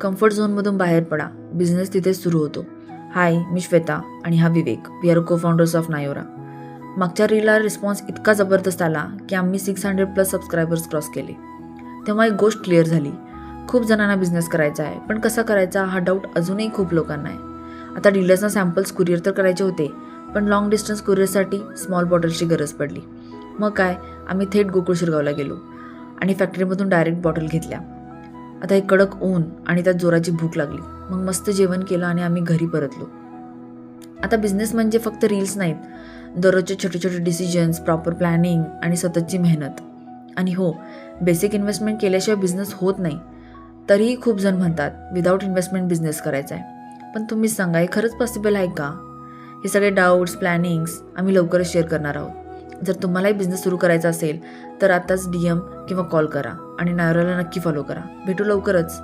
Comfort झोनमधून बाहेर पडा, बिझनेस तिथेच सुरू होतो. हाय, मी श्वेता आणि हा विवेक. वी आर को फाउंडर्स ऑफ नायोरा. मागच्या रीलला रिस्पॉन्स इतका जबरदस्त आला की आम्ही 600+ सबस्क्रायबर्स क्रॉस केले. तेव्हा एक गोष्ट क्लिअर झाली, खूप जणांना बिझनेस करायचा आहे, पण कसा करायचा हा डाऊट अजूनही खूप लोकांना आहे. आता डीलर्सना सॅम्पल्स कुरिअर तर करायचे होते, पण लॉंग डिस्टन्स कुरिअरसाठी स्मॉल बॉटल्सची गरज पडली. मग काय, आम्ही थेट गोकुळ शिरगावला गेलो आणि फॅक्टरीमधून डायरेक्ट बॉटल घेतल्या. आता एक कडक ऊन आणि त्यात जोराची भूक लागली. मग मस्त जेवण केलं आणि आम्ही घरी परतलो. आता बिझनेस म्हणजे फक्त रील्स नाहीत, दररोजचे छोटे छोटे डिसिजन्स, प्रॉपर प्लॅनिंग आणि सततची मेहनत. आणि हो, बेसिक इन्व्हेस्टमेंट केल्याशिवाय बिझनेस होत नाही. तरीही खूप जण म्हणतात विदाऊट इन्व्हेस्टमेंट बिझनेस करायचा आहे. पण तुम्हीच सांगा, हे खरंच पॉसिबल आहे का? हे सगळे डाऊट्स, प्लॅनिंग्स आम्ही लवकरच शेअर करणार आहोत. जर तुम्हालाही बिझनेस सुरू करायचा असेल तर आताच DM किंवा कॉल करा आणि नायोराला नक्की फॉलो करा. भेटू लवकरच.